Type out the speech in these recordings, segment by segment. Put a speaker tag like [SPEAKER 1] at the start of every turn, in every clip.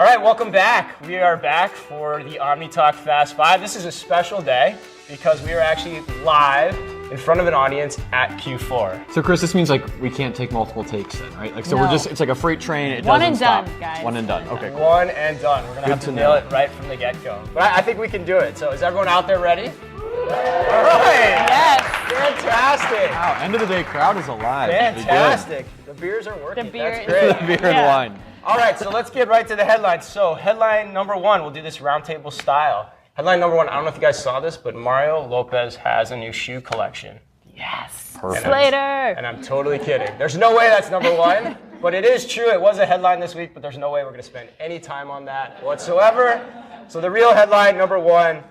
[SPEAKER 1] All right, welcome back. We are back for the OmniTalk FastFive. This is a special day because we are actually live in front of an audience at Cue4.
[SPEAKER 2] So Chris, this means like we can't take multiple takes then, right? Like so
[SPEAKER 3] No.
[SPEAKER 2] we're just, it's like a freight train, it
[SPEAKER 3] One
[SPEAKER 2] doesn't
[SPEAKER 3] and
[SPEAKER 2] stop.
[SPEAKER 3] done, guys.
[SPEAKER 2] One and done, okay. Cool.
[SPEAKER 1] One and done. We're gonna have to
[SPEAKER 2] to
[SPEAKER 1] nail
[SPEAKER 2] know.
[SPEAKER 1] it right from the get-go. But I think we can do it. So is everyone out there ready? All right.
[SPEAKER 3] Yes.
[SPEAKER 1] Fantastic.
[SPEAKER 2] Wow, end of the day crowd is alive.
[SPEAKER 1] Fantastic. The beers are working.
[SPEAKER 3] The beer
[SPEAKER 1] That's
[SPEAKER 3] is-
[SPEAKER 1] great.
[SPEAKER 2] The beer and wine.
[SPEAKER 1] All right, so let's get right to the headlines. So headline number one, we'll do this roundtable style. Headline number one, I don't know if you guys saw this, but Mario Lopez has a new shoe collection.
[SPEAKER 3] Yes.
[SPEAKER 2] Perfect.
[SPEAKER 3] Slater.
[SPEAKER 1] And I'm totally kidding. There's no way that's number one, but it is true. It was a headline this week, but there's no way we're going to spend any time on that whatsoever. So the real headline, number one,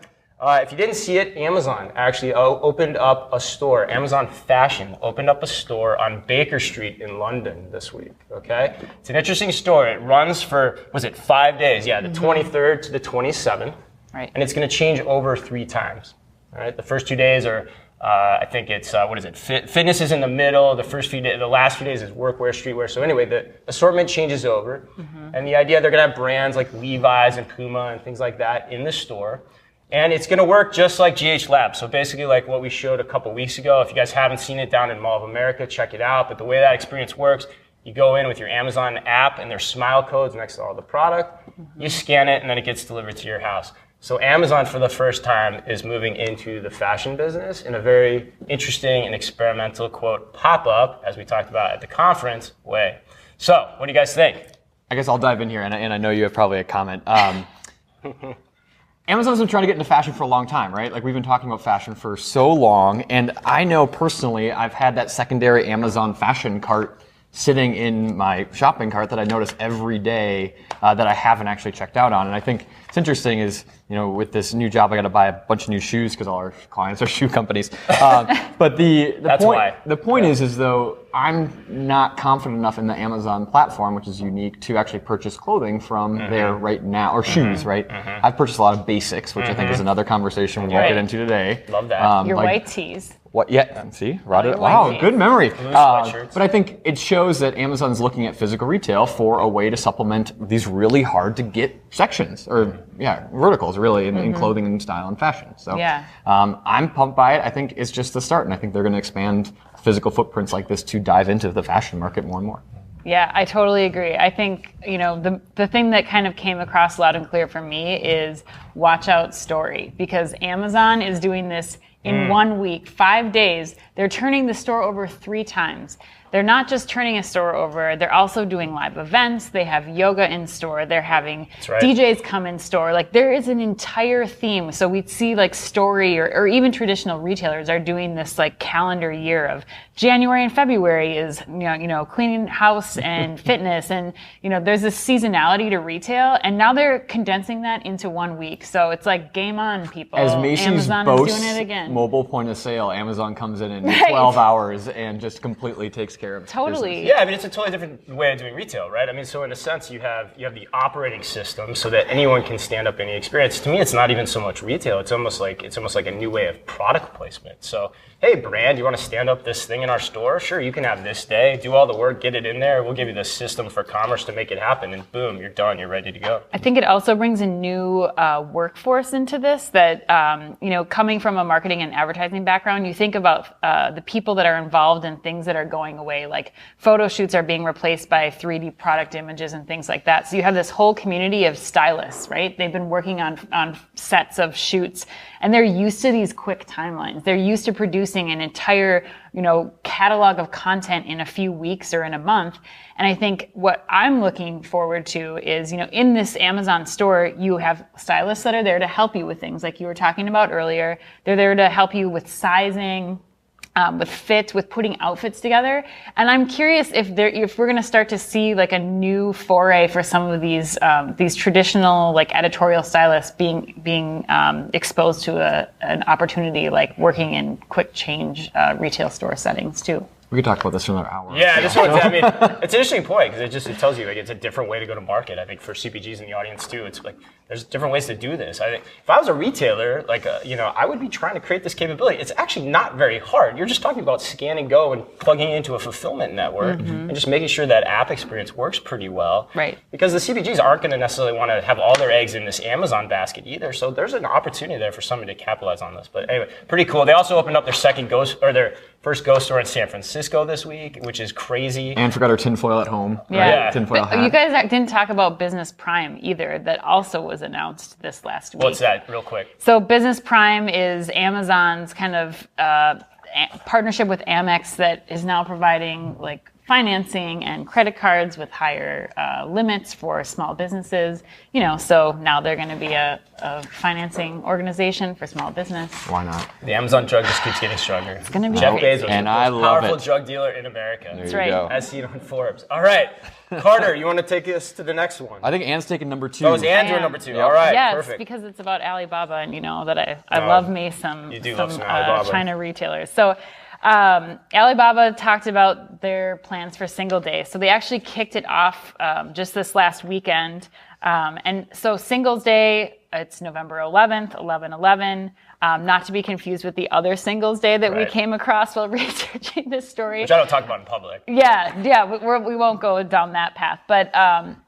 [SPEAKER 1] if you didn't see it, Amazon actually opened up a store. Amazon Fashion opened up a store on Baker Street in London this week, okay? It's an interesting store. It runs for, was it 5 days? Yeah, the 23rd to the 27th.
[SPEAKER 3] Right.
[SPEAKER 1] And it's going to change over 3 times, all right? The first 2 days are, I think it's, fitness is in the middle. The last few days is workwear, streetwear. So anyway, the assortment changes over. And the idea, they're going to have brands like Levi's and Puma and things like that in the store. And it's going to work just like GH Labs. So basically like what we showed a couple weeks ago. If you guys haven't seen it down in Mall of America, check it out. But the way that experience works, you go in with your Amazon app and there's smile codes next to all the product. You scan it and then it gets delivered to your house. So Amazon for the first time is moving into the fashion business in a very interesting and experimental, quote, pop-up, as we talked about at the conference, way. So what do you guys think?
[SPEAKER 2] I guess I'll dive in here, and I know you have probably a comment. Amazon's been trying to get into fashion for a long time, right? Like we've been talking about fashion for so long, and I know personally I've had that secondary Amazon fashion cart sitting in my shopping cart that I notice every day that I haven't actually checked out on. And I think it's interesting is, you know, with this new job, I got to buy a bunch of new shoes because all our clients are shoe companies. But the point is though, I'm not confident enough in the Amazon platform, which is unique, to actually purchase clothing from there right now, or shoes, right? I've purchased a lot of basics, which I think is another conversation we won't get into today.
[SPEAKER 1] Love that.
[SPEAKER 3] Your
[SPEAKER 2] like,
[SPEAKER 3] white tees.
[SPEAKER 2] What? Yeah. See, rotted.
[SPEAKER 3] White
[SPEAKER 2] Wow,
[SPEAKER 3] tees.
[SPEAKER 2] good memory.
[SPEAKER 1] sweatshirts.
[SPEAKER 2] But I think it shows that Amazon's looking at physical retail for a way to supplement these really hard to get sections, or verticals, really, in clothing and style and fashion. So I'm pumped by it. I think it's just the start, and I think they're going to expand physical footprints like this to dive into the fashion market more and more.
[SPEAKER 3] Yeah, I totally agree. I think, you know, the thing that kind of came across loud and clear for me is watch out story, because Amazon is doing this in 1 week, 5 days. They're turning the store over 3 times. They're not just turning a store over, they're also doing live events. They have yoga in store. They're having DJs come in store. Like there is an entire theme. So we'd see like Story or even traditional retailers are doing this like calendar year of January and February is, you know, cleaning house and fitness. And, you know, there's this seasonality to retail. And now they're condensing that into 1 week. So it's like game on, people.
[SPEAKER 2] As Macy's
[SPEAKER 3] Amazon
[SPEAKER 2] boasts
[SPEAKER 3] is doing it again.
[SPEAKER 2] mobile point of sale, Amazon comes in 12 hours and just completely takes care of
[SPEAKER 3] Totally.
[SPEAKER 2] business.
[SPEAKER 1] Yeah, I mean, it's a totally different way of doing retail, right? I mean, so in a sense, you have the operating system so that anyone can stand up any experience. To me, it's not even so much retail. It's almost like a new way of product placement. So, hey, brand, you want to stand up this thing in our store? Sure, you can have this day. Do all the work, get it in there. We'll give you the system for commerce to make it happen, and boom, you're done. You're ready to go.
[SPEAKER 3] I think it also brings a new workforce into this that, you know, coming from a marketing and advertising background, you think about the people that are involved in things that are going away, like photo shoots are being replaced by 3D product images and things like that. So you have this whole community of stylists, right? They've been working on sets of shoots, and they're used to these quick timelines. They're used to producing an entire, you know, catalog of content in a few weeks or in a month. And I think what I'm looking forward to is, you know, in this Amazon store, you have stylists that are there to help you with things like you were talking about earlier. They're there to help you with sizing, with fit, with putting outfits together. And I'm curious if we're going to start to see like a new foray for some of these traditional like editorial stylists being exposed to an opportunity like working in quick change retail store settings too.
[SPEAKER 2] We could talk about this for another hour.
[SPEAKER 1] Yeah, this one's, I mean, it's an interesting point because it tells you like it's a different way to go to market. I think for CPGs in the audience too, it's like there's different ways to do this. I think if I was a retailer, like I would be trying to create this capability. It's actually not very hard. You're just talking about scan and go and plugging it into a fulfillment network and just making sure that app experience works pretty well.
[SPEAKER 3] Right.
[SPEAKER 1] Because the CPGs aren't going to necessarily want to have all their eggs in this Amazon basket either. So there's an opportunity there for somebody to capitalize on this. But anyway, pretty cool. They also opened up their first Go store in San Francisco this week, which is crazy.
[SPEAKER 2] And forgot our tinfoil at home.
[SPEAKER 3] Yeah.
[SPEAKER 2] Right? Tinfoil hat.
[SPEAKER 3] You guys didn't talk about Business Prime either. That also was announced this last week.
[SPEAKER 1] What's that, real quick?
[SPEAKER 3] So Business Prime is Amazon's kind of partnership with Amex that is now providing like financing and credit cards with higher limits for small businesses. So now they're going to be a financing organization for small business.
[SPEAKER 2] Why not?
[SPEAKER 1] The Amazon drug just keeps getting stronger.
[SPEAKER 3] It's going to be
[SPEAKER 1] Jeff
[SPEAKER 3] crazy.
[SPEAKER 1] Bezos,
[SPEAKER 2] And
[SPEAKER 1] the
[SPEAKER 2] I
[SPEAKER 1] most
[SPEAKER 2] love
[SPEAKER 1] powerful
[SPEAKER 2] it.
[SPEAKER 1] drug dealer in America.
[SPEAKER 3] That's
[SPEAKER 2] There
[SPEAKER 3] right.
[SPEAKER 2] you go.
[SPEAKER 1] As seen on Forbes. All right, Carter, you want to take us to the next one?
[SPEAKER 2] I think Anne's taking number 2.
[SPEAKER 1] Oh, is Anne doing
[SPEAKER 3] Anne.
[SPEAKER 1] number 2?
[SPEAKER 2] Yep.
[SPEAKER 1] All right,
[SPEAKER 3] Yes,
[SPEAKER 1] perfect.
[SPEAKER 3] because it's about Alibaba, and you know that I love me some
[SPEAKER 1] You do love some Alibaba.
[SPEAKER 3] China retailers. So Alibaba talked about their plans for Single Day. So they actually kicked it off just this last weekend. And so Singles Day, it's November 11th, 11/11. Not to be confused with the other Singles Day that we
[SPEAKER 1] Right.
[SPEAKER 3] came across while researching this story.
[SPEAKER 1] Which I don't talk about in public.
[SPEAKER 3] Yeah, we won't go down that path. But,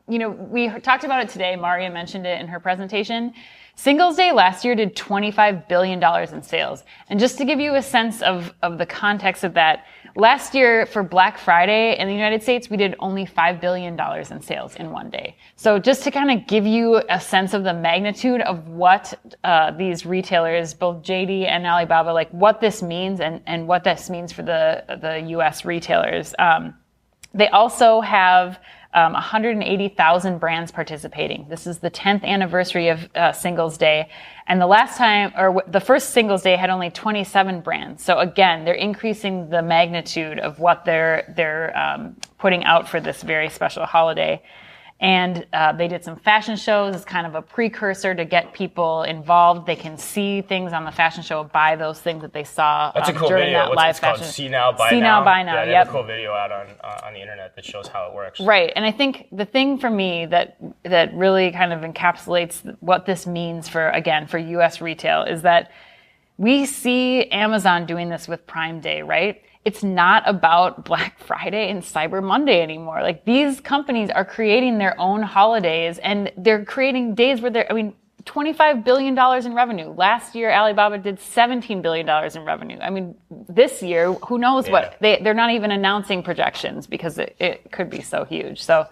[SPEAKER 3] we talked about it today. Maria mentioned it in her presentation. Singles Day last year did $25 billion in sales. And just to give you a sense of the context of that, last year for Black Friday in the United States, we did only $5 billion in sales in one day. So just to kind of give you a sense of the magnitude of what these retailers, both JD and Alibaba, like what this means and what this means for the US retailers. They also have 180,000 brands participating. This is the 10th anniversary of Singles Day. And the first Singles Day had only 27 brands. So again, they're increasing the magnitude of what they're putting out for this very special holiday. And they did some fashion shows as kind of a precursor to get people involved. They can see things on the fashion show, buy those things that they saw
[SPEAKER 1] That's a cool
[SPEAKER 3] during
[SPEAKER 1] video.
[SPEAKER 3] that live
[SPEAKER 1] It's called
[SPEAKER 3] fashion.
[SPEAKER 1] See Now, Buy Now.
[SPEAKER 3] See Now, Buy Now,
[SPEAKER 1] Yeah, they
[SPEAKER 3] yep.
[SPEAKER 1] have a cool video out on the internet that shows how it works.
[SPEAKER 3] Right, and I think the thing for me that really kind of encapsulates what this means for U.S. retail is that we see Amazon doing this with Prime Day, right? It's not about Black Friday and Cyber Monday anymore. Like these companies are creating their own holidays and they're creating days where $25 billion in revenue. Last year, Alibaba did $17 billion in revenue. I mean, this year, who knows what? They're not even announcing projections because it could be so huge. So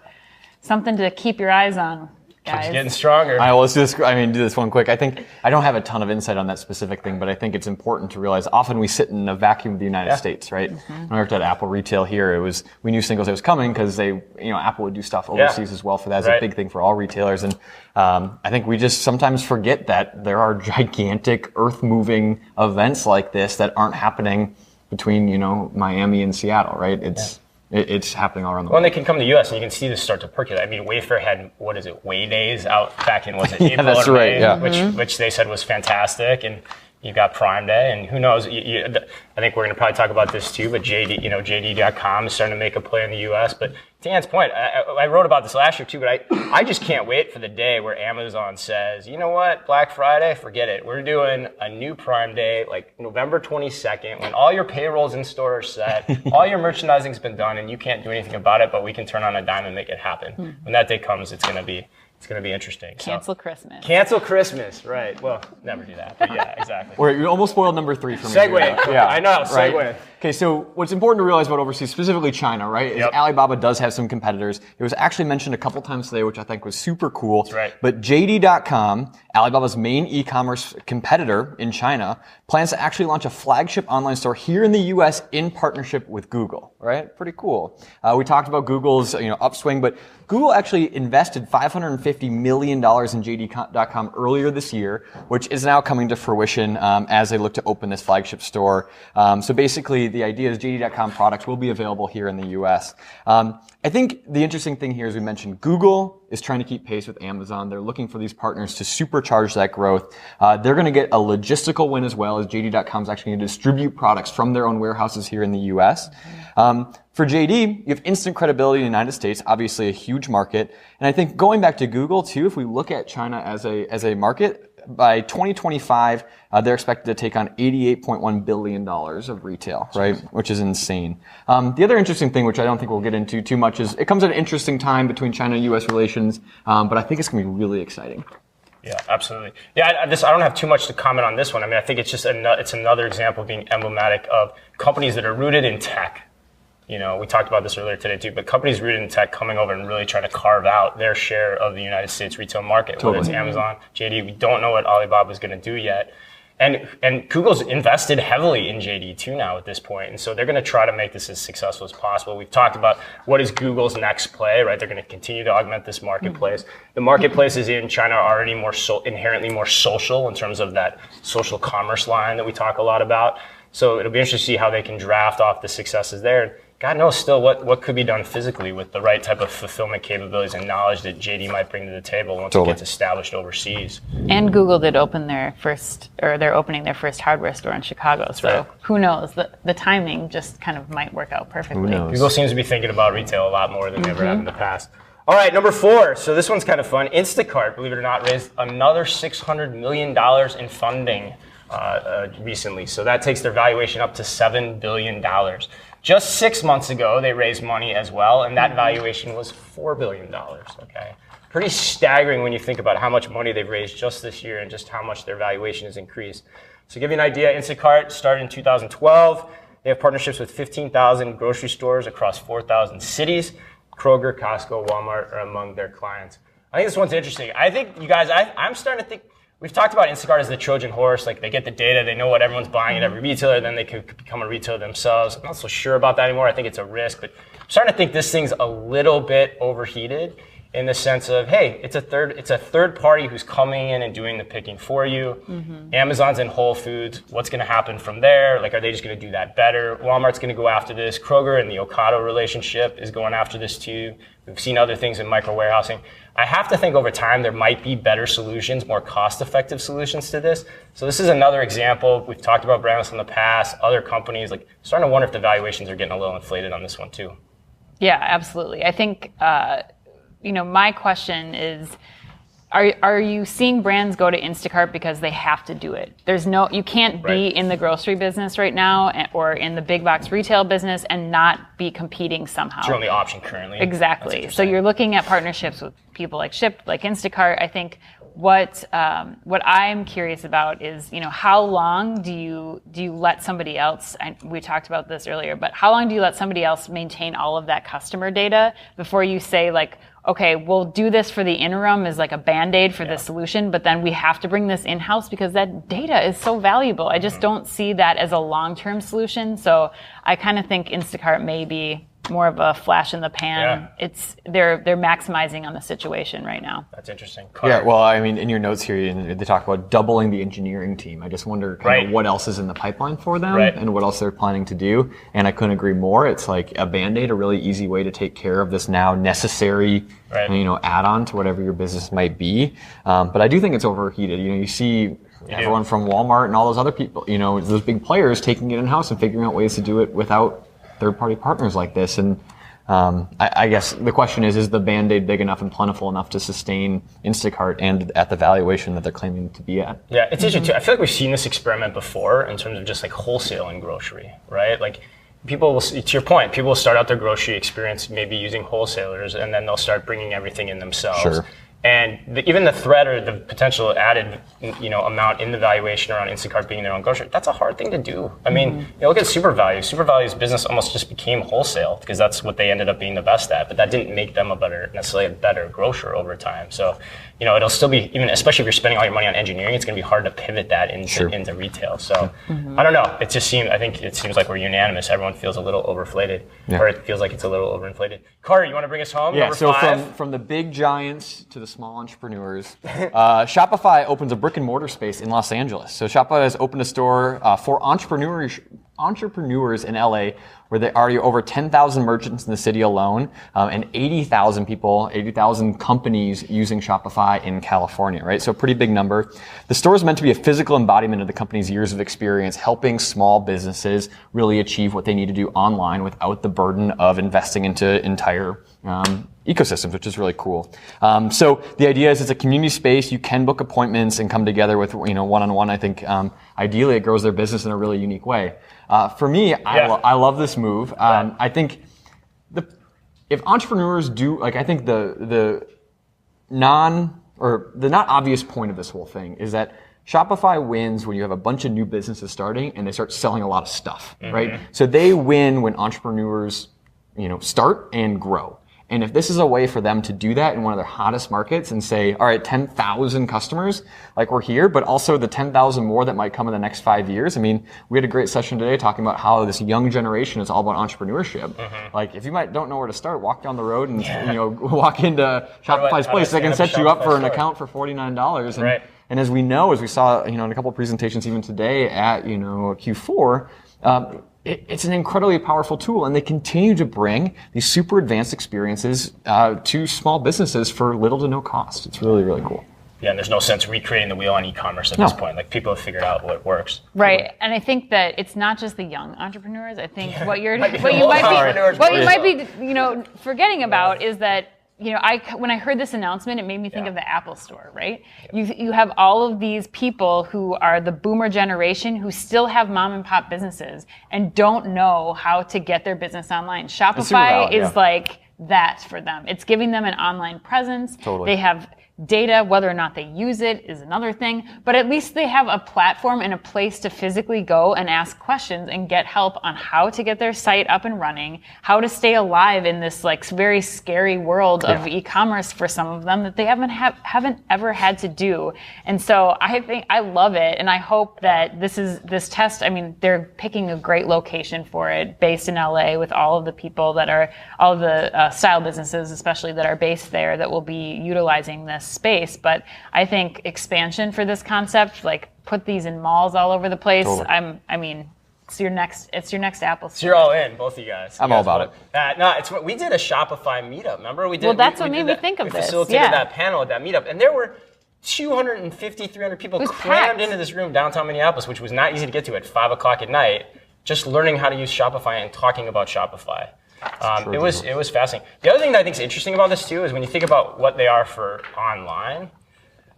[SPEAKER 3] something to keep your eyes on, guys.
[SPEAKER 1] Keeps getting stronger.
[SPEAKER 2] All right, well, let's do this one quick. I think I don't have a ton of insight on that specific thing, but I think it's important to realize often we sit in a vacuum of the United States, right? When I worked at Apple Retail here, we knew Singles Day was coming because Apple would do stuff overseas as well for that. It's a big thing for all retailers. And I think we just sometimes forget that there are gigantic earth-moving events like this that aren't happening between, Miami and Seattle, right? It's happening all around the
[SPEAKER 1] Well,
[SPEAKER 2] world.
[SPEAKER 1] and they can come to the U.S. and you can see this start to percolate. I mean, Wayfair had, Way Days out back in, April
[SPEAKER 2] that's
[SPEAKER 1] or
[SPEAKER 2] right,
[SPEAKER 1] May,
[SPEAKER 2] yeah.
[SPEAKER 1] which they said was fantastic. And you've got Prime Day, and who knows? I think we're going to probably talk about this too, but JD.com is starting to make a play in the U.S. But to Anne's point, I wrote about this last year too, but I just can't wait for the day where Amazon says, you know what, Black Friday, forget it. We're doing a new Prime Day, like November 22nd, when all your payrolls in store are set, all your merchandising's been done, and you can't do anything about it, but we can turn on a dime and make it happen. When that day comes, it's going to be interesting.
[SPEAKER 3] Cancel Christmas.
[SPEAKER 1] Cancel Christmas, right. Well, never do that, but yeah, exactly.
[SPEAKER 2] You almost spoiled number 3 for me.
[SPEAKER 1] Segue.
[SPEAKER 2] Yeah,
[SPEAKER 1] I know, segue.
[SPEAKER 2] Right? Okay, so what's important to realize about overseas, specifically China, right, is Alibaba does have some competitors. It was actually mentioned a couple times today, which I think was super cool.
[SPEAKER 1] That's right.
[SPEAKER 2] But JD.com, Alibaba's main e-commerce competitor in China, plans to actually launch a flagship online store here in the U.S. in partnership with Google, right? Pretty cool. We talked about Google's upswing, but Google actually invested $550 million in JD.com earlier this year, which is now coming to fruition as they look to open this flagship store. So basically, the idea is JD.com products will be available here in the U.S. I think the interesting thing here is we mentioned Google is trying to keep pace with Amazon. They're looking for these partners to supercharge that growth. They're going to get a logistical win as well, as JD.com is actually going to distribute products from their own warehouses here in the U.S. For JD, you have instant credibility in the United States, obviously a huge market. And I think going back to Google too, if we look at China as a market, by 2025, they're expected to take on $88.1 billion of retail, right? Which is insane. The other interesting thing, which I don't think we'll get into too much, is it comes at an interesting time between China and U.S. relations, but I think it's going to be really exciting.
[SPEAKER 1] Yeah, absolutely. Yeah, I don't have too much to comment on this one. I mean, I think it's just it's another example of being emblematic of companies that are rooted in tech. You know, we talked about this earlier today too, but companies rooted in tech coming over and really trying to carve out their share of the United States retail market. Totally. Whether it's Amazon, JD, we don't know what Alibaba is going to do yet. And Google's invested heavily in JD too now at this point. And so they're going to try to make this as successful as possible. We've talked about what is Google's next play, right? They're going to continue to augment this marketplace. The marketplaces in China are already inherently more social in terms of that social commerce line that we talk a lot about. So it'll be interesting to see how they can draft off the successes there. God knows still what could be done physically with the right type of fulfillment capabilities and knowledge that JD might bring to the table once it gets established overseas.
[SPEAKER 3] And Google did open they're opening their first hardware store in Chicago. So who knows? The timing just kind of might work out perfectly.
[SPEAKER 2] Who knows?
[SPEAKER 1] Google seems to be thinking about retail a lot more than they ever have in the past. All right, number 4. So this one's kind of fun. Instacart, believe it or not, raised another $600 million in funding recently. So that takes their valuation up to $7 billion. Just 6 months ago, they raised money as well, and that valuation was $4 billion, okay? Pretty staggering when you think about how much money they've raised just this year and just how much their valuation has increased. So to give you an idea, Instacart started in 2012. They have partnerships with 15,000 grocery stores across 4,000 cities. Kroger, Costco, Walmart are among their clients. I think this one's interesting. I think, you guys, I'm starting to think, we've talked about Instacart as the Trojan horse. Like, they get the data, they know what everyone's buying at every retailer, then they could become a retailer themselves. I'm not so sure about that anymore. I think it's a risk, but I'm starting to think this thing's a little bit overheated in the sense of, hey, it's a third party who's coming in and doing the picking for you. Amazon's in Whole Foods. What's going to happen from there? Like, are they just going to do that better? Walmart's going to go after this. Kroger and the Ocado relationship is going after this too. We've seen other things in micro warehousing. I have to think over time there might be better solutions, more cost-effective solutions to this. So this is another example. We've talked about brands in the past, other companies. Like, starting to wonder if the valuations are getting a little inflated on this one too.
[SPEAKER 3] Yeah, absolutely. I think, my question is, are you seeing brands go to Instacart because they have to do it? You can't be in the grocery business right now or in the big box retail business and not be competing somehow.
[SPEAKER 1] It's your only option currently.
[SPEAKER 3] Exactly. So you're looking at partnerships with people like Shipt, like Instacart. I think what I'm curious about is, how long do you let somebody else, we talked about this earlier, but how long do you let somebody else maintain all of that customer data before you say, like, okay, we'll do this for the interim as like a Band-Aid for the solution, but then we have to bring this in-house because that data is so valuable. I just don't see that as a long-term solution. So I kind of think Instacart may be more of a flash in the pan.
[SPEAKER 1] Yeah.
[SPEAKER 3] They're maximizing on the situation right now.
[SPEAKER 1] That's interesting.
[SPEAKER 2] Yeah, well, I mean, in your notes here, they talk about doubling the engineering team. I just wonder kind of what else is in the pipeline for them and what else they're planning to do. And I couldn't agree more. It's like a Band-Aid, a really easy way to take care of this now necessary, add-on to whatever your business might be. But I do think it's overheated. You see everyone from Walmart and all those other people, those big players taking it in-house and figuring out ways to do it without third-party partners like this. And I guess the question is the Band-Aid big enough and plentiful enough to sustain Instacart and at the valuation that they're claiming to be at?
[SPEAKER 1] Yeah, it's interesting too. I feel like we've seen this experiment before in terms of just like wholesale and grocery, right? Like, people will, to your point, people will start out their grocery experience maybe using wholesalers, and then they'll start bringing everything in themselves.
[SPEAKER 2] Sure.
[SPEAKER 1] And even the threat or the potential added, amount in the valuation around Instacart being their own grocery, that's a hard thing to do. I mean, look at SuperValue. SuperValue's business almost just became wholesale because that's what they ended up being the best at. But that didn't make them necessarily a better grocer over time. So, it'll still be, even especially if you're spending all your money on engineering, it's going to be hard to pivot that into retail. So I don't know. It seems like we're unanimous. Everyone feels a little overinflated, or it feels like it's a little overinflated. Carter, you want to bring us home?
[SPEAKER 2] Yeah.
[SPEAKER 1] Number
[SPEAKER 2] So
[SPEAKER 1] 5?
[SPEAKER 2] from the big giants to the small entrepreneurs, Shopify opens a brick and mortar space in Los Angeles. So Shopify has opened a store for entrepreneurs entrepreneurs in LA, where there are already over 10,000 merchants in the city alone, and 80,000 people, 80,000 companies using Shopify in California, right? So a pretty big number. The store is meant to be a physical embodiment of the company's years of experience, helping small businesses really achieve what they need to do online without the burden of investing into entire ecosystems, which is really cool. So the idea is it's a community space. You can book appointments and come together with, one-on-one. I think ideally it grows their business in a really unique way. For me, I love this move. I think if entrepreneurs do, I think the not obvious point of this whole thing is that Shopify wins when you have a bunch of new businesses starting and they start selling a lot of stuff, right? So they win when entrepreneurs, start and grow. And if this is a way for them to do that in one of their hottest markets and say, all right, 10,000 customers, we're here, but also the 10,000 more that might come in the next 5 years. I mean, we had a great session today talking about how this young generation is all about entrepreneurship. If you don't know where to start, walk down the road and, walk into Shopify's place. They can set you up for an account for $49. And, and as we know, as we saw, in a couple of presentations even today at, Cue4, it's an incredibly powerful tool, and they continue to bring these super advanced experiences to small businesses for little to no cost. It's really, really cool.
[SPEAKER 1] Yeah, and there's no sense recreating the wheel on e-commerce at this point. People have figured out what works.
[SPEAKER 3] Right, and I think that it's not just the young entrepreneurs. I think what you might be forgetting about is that when I heard this announcement, it made me think of the Apple Store, right? You have all of these people who are the boomer generation who still have mom and pop businesses and don't know how to get their business online. Shopify is like that for them. It's giving them an online presence.
[SPEAKER 2] Totally.
[SPEAKER 3] They have data, whether or not they use it is another thing, but at least they have a platform and a place to physically go and ask questions and get help on how to get their site up and running, how to stay alive in this very scary world of e-commerce for some of them that they haven't ever had to do. And so I think I love it, and I hope that this test, they're picking a great location for it, based in LA, with all of the people that are, all of the style businesses especially that are based there, that will be utilizing this space. But I think expansion for this concept, put these in malls all over the place.
[SPEAKER 2] Totally.
[SPEAKER 3] It's your next Apple Store.
[SPEAKER 1] So you're all in, both of you guys.
[SPEAKER 2] I'm all about
[SPEAKER 1] it. We did a Shopify meetup. Remember we did?
[SPEAKER 3] Well, that's what made me think of this.
[SPEAKER 1] We facilitated that panel at that meetup, and there were 250, 300 people crammed into this room downtown Minneapolis, which was not easy to get to at 5 o'clock at night, just learning how to use Shopify and talking about Shopify. It was fascinating. The other thing that I think is interesting about this too is when you think about what they are for online,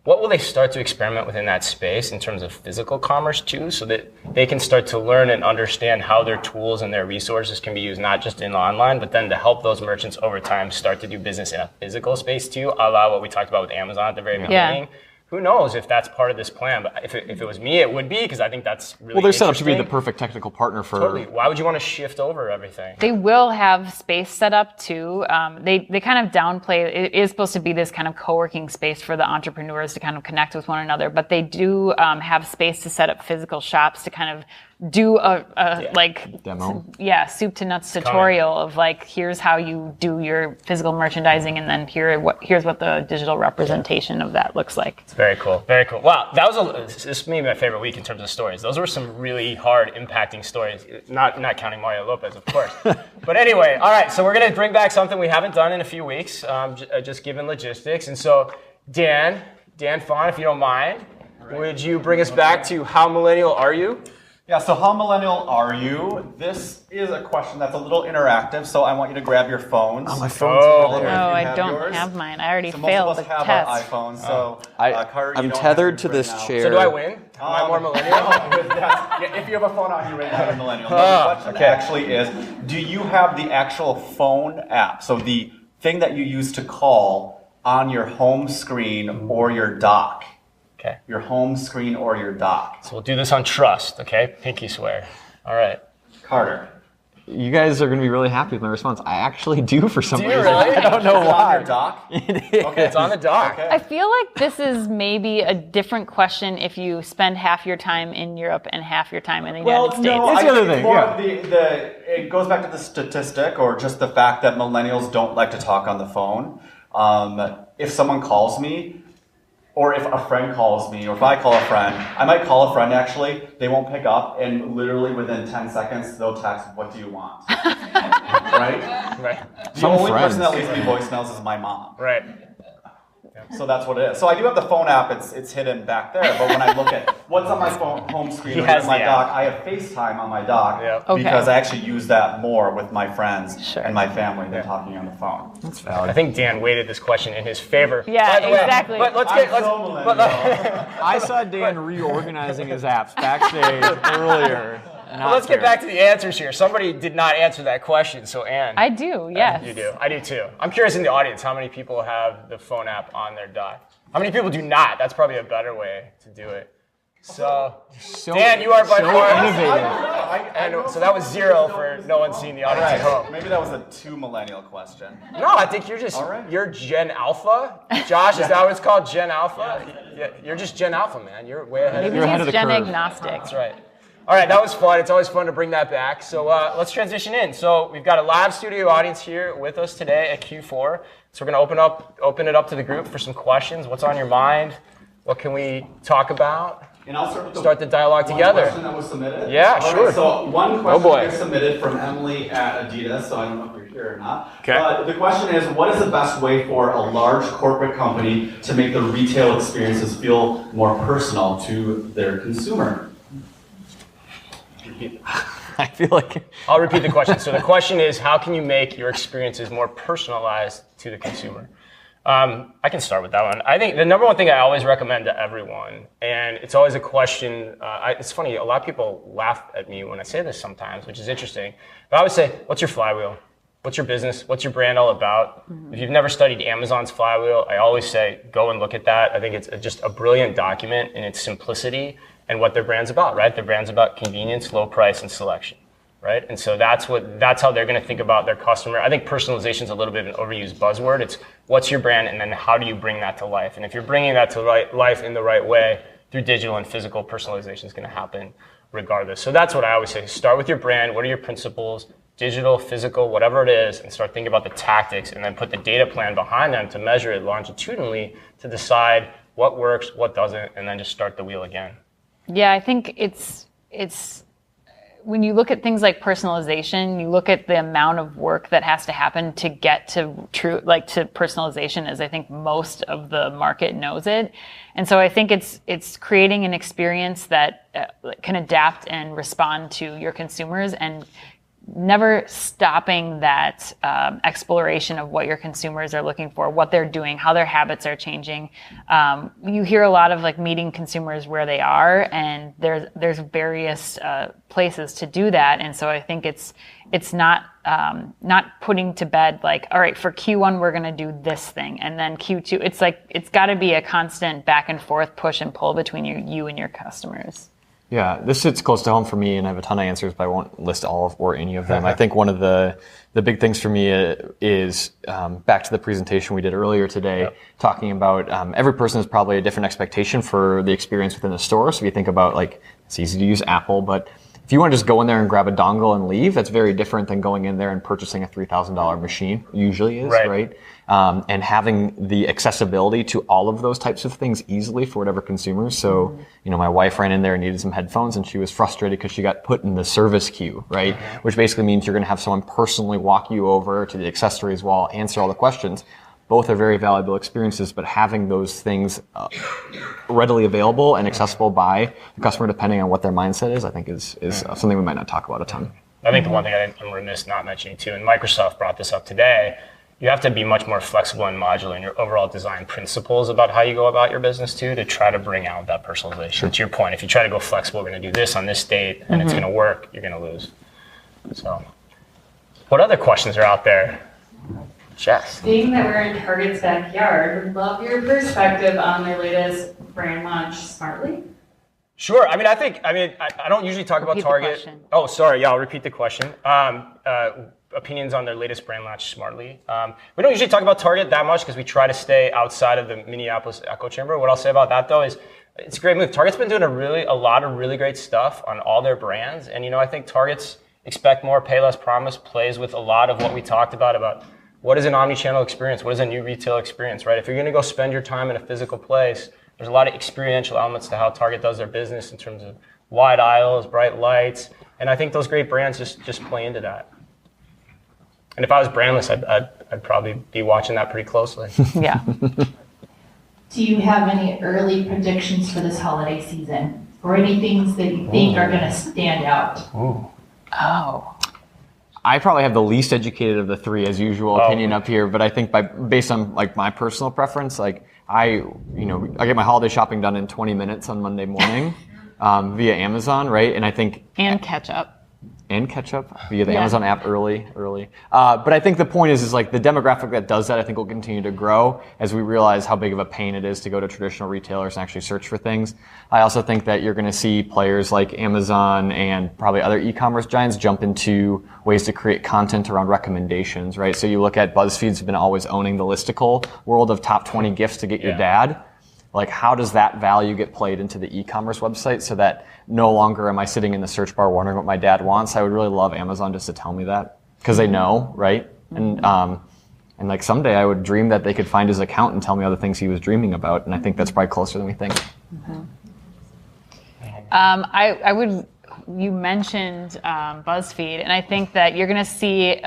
[SPEAKER 1] what will they start to experiment within that space in terms of physical commerce too, so that they can start to learn and understand how their tools and their resources can be used not just in online, but then to help those merchants over time start to do business in a physical space too, a la what we talked about with Amazon at the very beginning. Who knows if that's part of this plan? But if it was me, it would be, because I think that's really
[SPEAKER 2] they're set up to be the perfect technical partner for...
[SPEAKER 1] Totally. Why would you want to shift over everything?
[SPEAKER 3] They will have space set up too. They kind of downplay, it is supposed to be this kind of co-working space for the entrepreneurs to kind of connect with one another, but they do have space to set up physical shops to kind of do a
[SPEAKER 2] demo.
[SPEAKER 3] Soup to nuts tutorial of here's how you do your physical merchandising, and then here's what the digital representation of that looks like.
[SPEAKER 1] It's very cool. Very cool. Wow, this may be my favorite week in terms of stories. Those were some really hard, impacting stories. Not counting Mario Lopez, of course. But anyway, all right. So we're gonna bring back something we haven't done in a few weeks, just given logistics. And so, Dan Fawn, if you don't mind, would you bring us back to how millennial are you?
[SPEAKER 4] Yeah, so how millennial are you? This is a question that's a little interactive, so I want you to grab your phones.
[SPEAKER 2] Oh, my phone's
[SPEAKER 3] I don't have mine. I already failed the test.
[SPEAKER 4] Most of us have our iPhones, so Carter,
[SPEAKER 2] I'm tethered to this chair.
[SPEAKER 1] So do I win? Am I more millennial?
[SPEAKER 4] If you have a phone on you right now, you're millennial. The question actually is, do you have the actual phone app? So the thing that you use to call on your home screen or your dock.
[SPEAKER 1] Okay.
[SPEAKER 4] Your home screen or your dock.
[SPEAKER 1] So we'll do this on trust, okay? Pinky swear. All right.
[SPEAKER 4] Carter.
[SPEAKER 2] You guys are going to be really happy with my response. I actually do for some reason.
[SPEAKER 1] Really?
[SPEAKER 2] I don't know why.
[SPEAKER 4] On your dock?
[SPEAKER 2] It is.
[SPEAKER 1] Okay, it's on the dock.
[SPEAKER 4] Okay.
[SPEAKER 3] I feel like this is maybe a different question if you spend half your time in Europe and half your time in the United States.
[SPEAKER 4] No,
[SPEAKER 2] That's the other thing.
[SPEAKER 4] It goes back to the statistic, or just the fact that millennials don't like to talk on the phone. If someone calls me, or if a friend calls me, or if I call a friend, I might call a friend actually, they won't pick up, and literally within 10 seconds, they'll text, what do you want? Right?
[SPEAKER 1] Right.
[SPEAKER 4] The only person that leaves me voicemails is my mom.
[SPEAKER 1] Right.
[SPEAKER 4] So that's what it is. So I do have the phone app, it's hidden back there, but when I look at what's on my phone home screen or my dock, I have FaceTime on my dock because I actually use that more with my friends and my family than talking on the phone.
[SPEAKER 2] That's valid.
[SPEAKER 1] I think Dan weighted this question in his favor.
[SPEAKER 3] Yeah, exactly.
[SPEAKER 1] But
[SPEAKER 2] I saw Dan reorganizing his apps backstage earlier.
[SPEAKER 1] Let's get back to the answers here. Somebody did not answer that question, so Ann.
[SPEAKER 3] I do, yes.
[SPEAKER 1] You do. I do too. I'm curious in the audience, how many people have the phone app on their dock? How many people do not? That's probably a better way to do it. So Dan, you are by far innovative. So that was 0 for no one seeing the audience at home.
[SPEAKER 4] Maybe that was a too millennial question.
[SPEAKER 1] No, I think you're just you're Gen Alpha. Josh, is that what it's called? Gen Alpha? Yeah, you're just Gen Alpha, man. You're way ahead of
[SPEAKER 3] Maybe
[SPEAKER 1] the
[SPEAKER 3] he's Gen agnostic.
[SPEAKER 1] That's right. All right, that was fun. It's always fun to bring that back. So let's transition in. So we've got a live studio audience here with us today at Cue4. So we're going to open it up to the group for some questions. What's on your mind? What can we talk about?
[SPEAKER 4] And I'll
[SPEAKER 1] start the dialogue together.
[SPEAKER 4] Question that was submitted.
[SPEAKER 1] Yeah, sure.
[SPEAKER 4] So one question was submitted from Emily at Adidas. So I don't know if you're here or not.
[SPEAKER 1] Okay.
[SPEAKER 4] The question is, what is the best way for a large corporate company to make the retail experiences feel more personal to their consumer?
[SPEAKER 2] I feel like
[SPEAKER 1] I'll repeat the question. So the question is, how can you make your experiences more personalized to the consumer? I can start with that one. I think the number one thing I always recommend to everyone, and it's always a question, it's funny, a lot of people laugh at me when I say this sometimes, which is interesting. But I always say, what's your flywheel? What's your business? What's your brand all about? If you've never studied Amazon's flywheel, I always say, go and look at that. I think it's just a brilliant document in its simplicity and what their brand's about, right? Their brand's about convenience, low price, and selection, right? And so that's how they're going to think about their customer. I think personalization is a little bit of an overused buzzword. It's what's your brand, and then how do you bring that to life? And if you're bringing that to life in the right way through digital and physical, personalization is going to happen regardless. So that's what I always say. Start with your brand. What are your principles? Digital, physical, whatever it is, and start thinking about the tactics, and then put the data plan behind them to measure it longitudinally to decide what works, what doesn't, and then just start the wheel again.
[SPEAKER 3] Yeah, I think it's when you look at things like personalization, you look at the amount of work that has to happen to get to to personalization, as I think most of the market knows it. And so I think it's creating an experience that can adapt and respond to your consumers, and never stopping that exploration of what your consumers are looking for, what they're doing, how their habits are changing. You hear a lot of meeting consumers where they are, and there's various places to do that. And so I think it's not putting to bed all right, for Q1 we're going to do this thing, and then Q2 it's got to be a constant back and forth push and pull between you and your customers.
[SPEAKER 2] Yeah, this sits close to home for me, and I have a ton of answers, but I won't list all or any of them. I think one of the big things for me is back to the presentation we did earlier today, talking about every person has probably a different expectation for the experience within a store. So if you think about it's easy to use Apple, but if you want to just go in there and grab a dongle and leave, that's very different than going in there and purchasing a $3,000 machine. Usually is, right? And having the accessibility to all of those types of things easily for whatever consumers. So, my wife ran in there and needed some headphones, and she was frustrated because she got put in the service queue, right? Which basically means you're going to have someone personally walk you over to the accessories wall, answer all the questions. Both are very valuable experiences, but having those things readily available and accessible by the customer, depending on what their mindset is, I think is something we might not talk about a ton.
[SPEAKER 1] I think the one thing I'm remiss not mentioning too, and Microsoft brought this up today, you have to be much more flexible and modular in your overall design principles about how you go about your business too, to try to bring out that personalization. Sure. To your point, if you try to go flexible, we're going to do this on this date, and it's going to work, you're going to lose. So, what other questions are out there? Jess.
[SPEAKER 5] Being that we're in Target's backyard, would love your perspective on their latest brand launch, Smartly.
[SPEAKER 1] Sure. I don't usually talk about Target. Oh, sorry. Yeah, I'll repeat the question. Opinions on their latest brand launch, Smartly. We don't usually talk about Target that much because we try to stay outside of the Minneapolis echo chamber. What I'll say about that though is it's a great move. Target's been doing a lot of really great stuff on all their brands, and I think Target's expect more, pay less promise plays with a lot of what we talked about what is an omni-channel experience, what is a new retail experience, right? If you're going to go spend your time in a physical place, There's a lot of experiential elements to how Target does their business in terms of wide aisles, bright lights, and I think those great brands just play into that. And if I was brandless, I'd probably be watching that pretty closely.
[SPEAKER 3] Yeah.
[SPEAKER 6] Do you have any early predictions for this holiday season? Or any things that you think are going to stand out?
[SPEAKER 3] Oh.
[SPEAKER 2] I probably have the least educated of the three, as usual, opinion up here. But I think based on like my personal preference, like I get my holiday shopping done in 20 minutes on Monday morning via Amazon, right? And I think
[SPEAKER 3] And ketchup.
[SPEAKER 2] and ketchup via the Amazon app early. But I think the point is like the demographic that does that, I think will continue to grow as we realize how big of a pain it is to go to traditional retailers and actually search for things. I also think that you're going to see players like Amazon and probably other e-commerce giants jump into ways to create content around recommendations, right? So you look at BuzzFeed's been always owning the listicle world of top 20 gifts to get your dad. Like, how does that value get played into the e-commerce website so that no longer am I sitting in the search bar wondering what my dad wants? I would really love Amazon just to tell me that because they know, right? And like someday I would dream that they could find his account and tell me all the things he was dreaming about. And I think that's probably closer than we think.
[SPEAKER 3] You mentioned BuzzFeed, and I think that you're going to see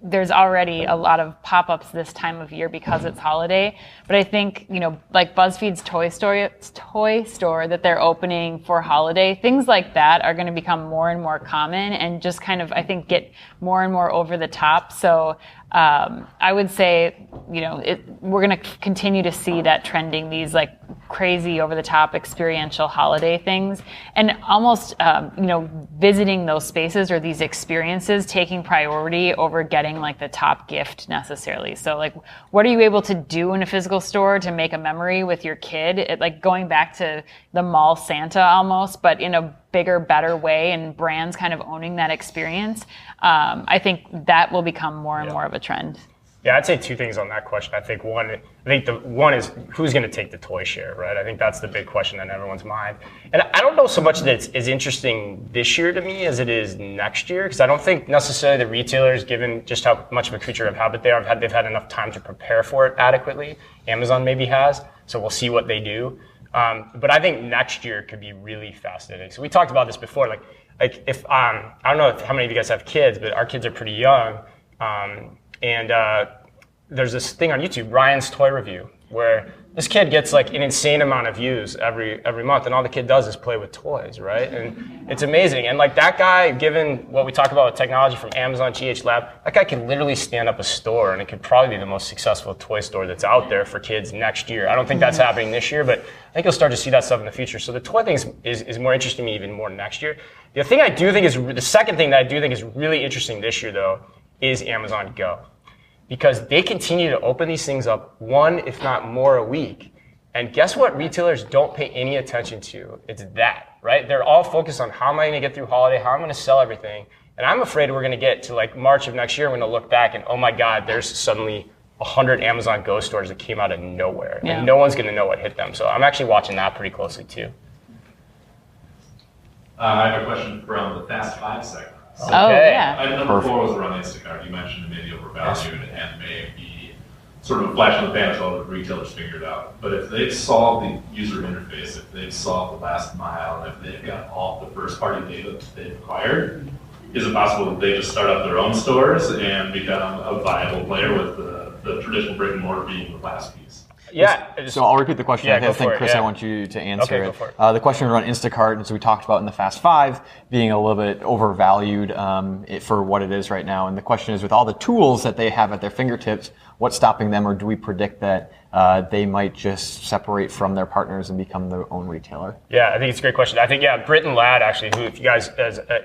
[SPEAKER 3] there's already a lot of pop-ups this time of year because it's holiday. But I think, like BuzzFeed's toy store that they're opening for holiday, things like that are going to become more and more common and just kind of, I think, get more and more over the top. So I would say, we're going to continue to see that trending, these like crazy over the top experiential holiday things, and almost, visiting those spaces or these experiences taking priority over getting like the top gift necessarily. So like, what are you able to do in a physical store to make a memory with your kid? Like going back to the mall Santa almost, but in a bigger, better way, and brands kind of owning that experience. I think that will become more and more of a trend.
[SPEAKER 1] Yeah, I'd say two things on that question. I think the one is who's going to take the toy share, right? I think that's the big question on everyone's mind. And I don't know so much that it's as interesting this year to me as it is next year, because I don't think necessarily the retailers, given just how much of a creature of habit they are, they've had enough time to prepare for it adequately. Amazon maybe has, so we'll see what they do. But I think next year could be really fascinating. So we talked about this before, like if I don't know how many of you guys have kids, but our kids are pretty young. And there's this thing on YouTube, Ryan's Toy Review, where this kid gets like an insane amount of views every month, and all the kid does is play with toys, right? And it's amazing. And like that guy, given what we talk about with technology from Amazon, GH Lab, that guy could literally stand up a store, and it could probably be the most successful toy store that's out there for kids next year. I don't think that's happening this year, but I think you'll start to see that stuff in the future. So the toy thing is more interesting to me even more next year. The second thing that I do think is really interesting this year, though, is Amazon Go. Because they continue to open these things up one, if not more, a week. And guess what retailers don't pay any attention to? It's that, right? They're all focused on how am I going to get through holiday, how am I going to sell everything. And I'm afraid we're going to get to like March of next year, we're going to look back and, oh my God, there's suddenly 100 Amazon Go stores that came out of nowhere. Yeah. And no one's going to know what hit them. So I'm actually watching that pretty closely too.
[SPEAKER 7] I have a question from the FastFive segment.
[SPEAKER 1] So, yeah.
[SPEAKER 7] Number 4 was around Instacart. You mentioned it may be overvalued and may be sort of a flash in the pan until the retailers figure it out. But if they've solved the user interface, if they've solved the last mile, if they've got all the first-party data that they've acquired, is it possible that they just start up their own stores and become a viable player with the traditional brick and mortar being the last piece?
[SPEAKER 1] Yeah.
[SPEAKER 2] So I'll repeat the question.
[SPEAKER 1] Yeah,
[SPEAKER 2] I think, Chris, I want you to answer it. The question around Instacart, and so we talked about in the FastFive being a little bit overvalued for what it is right now. And the question is, with all the tools that they have at their fingertips, what's stopping them, or do we predict that they might just separate from their partners and become their own retailer?
[SPEAKER 1] Yeah, I think it's a great question. I think, Britton Ladd, actually, who, if you guys,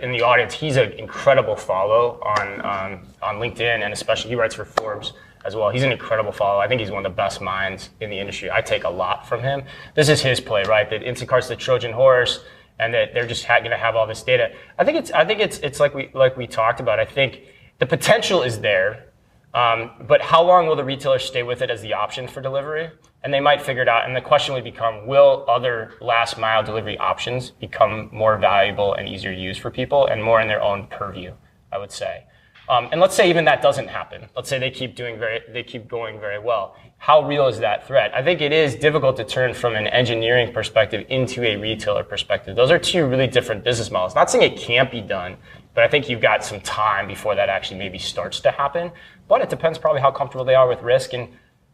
[SPEAKER 1] in the audience, he's an incredible follow on LinkedIn, and especially he writes for Forbes as well. He's an incredible follow. I think he's one of the best minds in the industry. I take a lot from him. This is his play, right? That Instacart's the Trojan horse, and that they're just going to have all this data. I think it's like we talked about. I think the potential is there, but how long will the retailers stay with it as the option for delivery? And they might figure it out. And the question would become: will other last mile delivery options become more valuable and easier to use for people, and more in their own purview? I would say. And let's say even that doesn't happen. Let's say they keep going very well. How real is that threat? I think it is difficult to turn from an engineering perspective into a retailer perspective. Those are two really different business models. Not saying it can't be done, but I think you've got some time before that actually maybe starts to happen. But it depends probably how comfortable they are with risk. And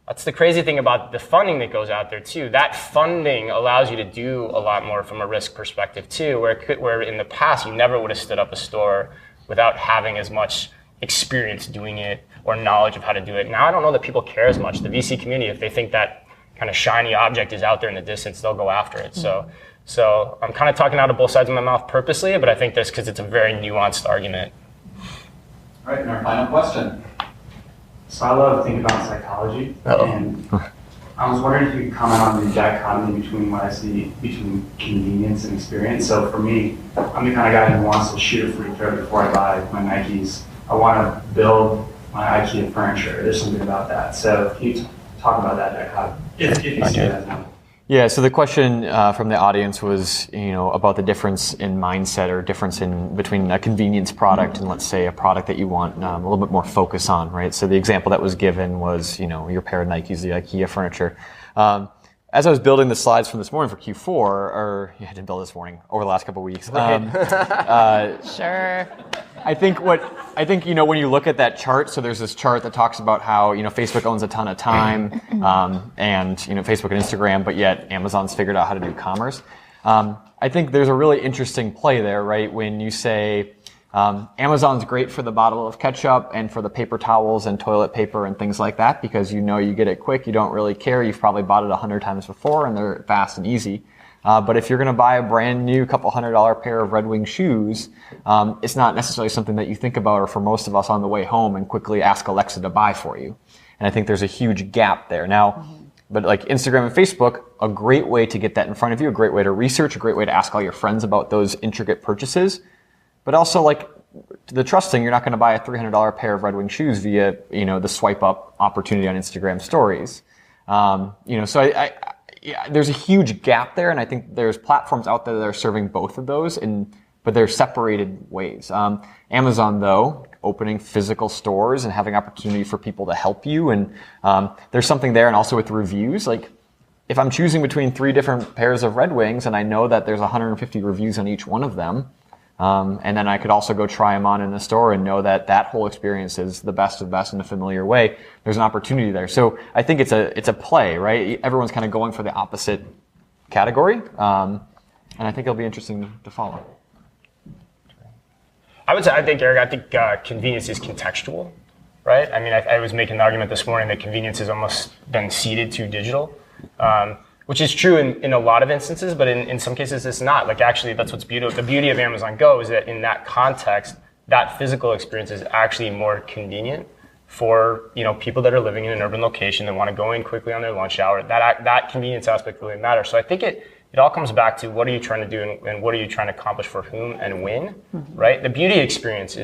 [SPEAKER 1] that's the crazy thing about the funding that goes out there too. That funding allows you to do a lot more from a risk perspective too, where in the past you never would have stood up a store without having as much experience doing it or knowledge of how to do it. Now I don't know that people care as much. The VC community, if they think that kind of shiny object is out there in the distance, they'll go after it. So I'm kind of talking out of both sides of my mouth purposely, but I think that's because it's a very nuanced argument.
[SPEAKER 4] All right, and our final question.
[SPEAKER 8] So I love thinking about psychology, and I was wondering if you could comment on the dichotomy between what I see between convenience and experience. So for me, I'm the kind of guy who wants to shoot a free throw before I buy my Nikes. I want to build my IKEA furniture. There's something about that. So can you talk about that dichotomy? If you see that now.
[SPEAKER 2] Yeah, so the question from the audience was, about the difference in mindset or difference in between a convenience product and, let's say, a product that you want a little bit more focus on, right? So the example that was given was, your pair of Nikes, the IKEA furniture. As I was building the slides from this morning for Q4, or I didn't build this morning, over the last couple of weeks.
[SPEAKER 3] Sure.
[SPEAKER 2] I think when you look at that chart, so there's this chart that talks about how Facebook owns a ton of time, and Facebook and Instagram, but yet Amazon's figured out how to do commerce. I think there's a really interesting play there, right? When you say Amazon's great for the bottle of ketchup and for the paper towels and toilet paper and things like that because you get it quick, you don't really care, you've probably bought it 100 times before and they're fast and easy. But if you're going to buy a brand new couple $100 pair of Red Wing shoes, it's not necessarily something that you think about, or for most of us on the way home, and quickly ask Alexa to buy for you. And I think there's a huge gap there. Now, but like Instagram and Facebook, a great way to get that in front of you, a great way to research, a great way to ask all your friends about those intricate purchases. But also, like, the trusting, you're not going to buy a $300 pair of Red Wing shoes via, the swipe up opportunity on Instagram stories. So there's a huge gap there, and I think there's platforms out there that are serving both of those, but they're separated ways. Amazon, though, opening physical stores and having opportunity for people to help you, and there's something there, and also with reviews, like, if I'm choosing between 3 different pairs of Red Wings, and I know that there's 150 reviews on each one of them, and then I could also go try them on in the store and know that whole experience is the best of best in a familiar way. There's an opportunity there. So I think it's a play, right? Everyone's kind of going for the opposite category. And I think it'll be interesting to follow.
[SPEAKER 1] I think, Eric, convenience is contextual, right? I mean, I was making the argument this morning that convenience has almost been ceded to digital. Which is true in a lot of instances, but in some cases it's not. Like, actually, that's what's beautiful. The beauty of Amazon Go is that in that context, that physical experience is actually more convenient for people that are living in an urban location that want to go in quickly on their lunch hour. That convenience aspect really matters. So I think it all comes back to what are you trying to do and what are you trying to accomplish for whom and when, right? The beauty experience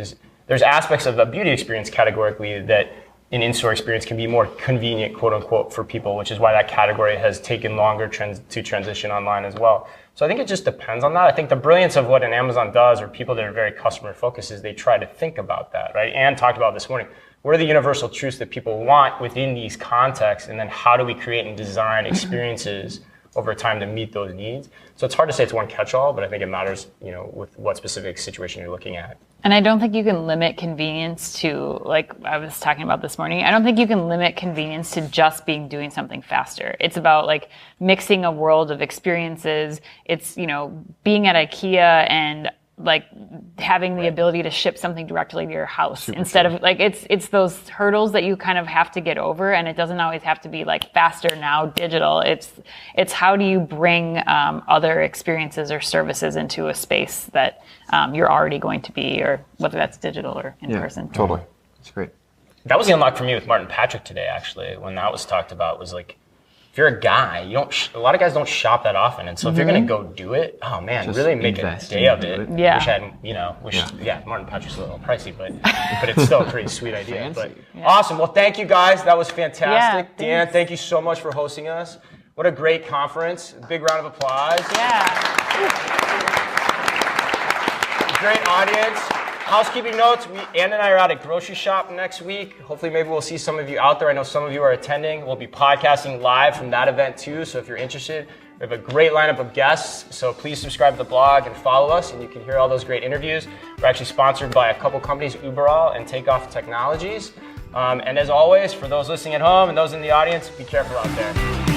[SPEAKER 1] there's aspects of the beauty experience categorically that an in-store experience can be more convenient, quote unquote, for people, which is why that category has taken longer to transition online as well. So I think it just depends on that. I think the brilliance of what an Amazon does, or people that are very customer focused, is they try to think about that, right? Anne talked about this morning. What are the universal truths that people want within these contexts, and then how do we create and design experiences over time to meet those needs? So it's hard to say it's one catch-all, but I think it matters, with what specific situation you're looking at.
[SPEAKER 3] And I don't think you can limit convenience to, like I was talking about this morning, I don't think you can limit convenience to just doing something faster. It's about like mixing a world of experiences. It's, being at IKEA and like having the ability to ship something directly to your house instead of like, it's those hurdles that you kind of have to get over, and it doesn't always have to be like faster now digital. It's how do you bring other experiences or services into a space that you're already going to be, or whether that's digital or in person.
[SPEAKER 2] Totally. That's great.
[SPEAKER 1] That was the unlock for me with Martin Patrick today, actually, when that was talked about, was like, if you're a guy, a lot of guys don't shop that often, and so if you're going to go do it, oh man, just really make a day of it.
[SPEAKER 3] Yeah.
[SPEAKER 1] Martin Patrick's a little pricey, but it's still a pretty sweet idea. But awesome. Well, thank you guys. That was fantastic. Dan, thank you so much for hosting us. What a great conference. Big round of applause.
[SPEAKER 3] Yeah.
[SPEAKER 1] Great audience. housekeeping notes, Ann and I are out at Grocery Shop next week. Hopefully maybe we'll see some of you out there. I know some of you are attending. We'll be podcasting live from that event too, so if you're interested, we have a great lineup of guests, so please subscribe to the blog and follow us, and you can hear all those great interviews. We're actually sponsored by a couple companies, Uberall and Takeoff Technologies. And as always, for those listening at home and those in the audience, be careful out there.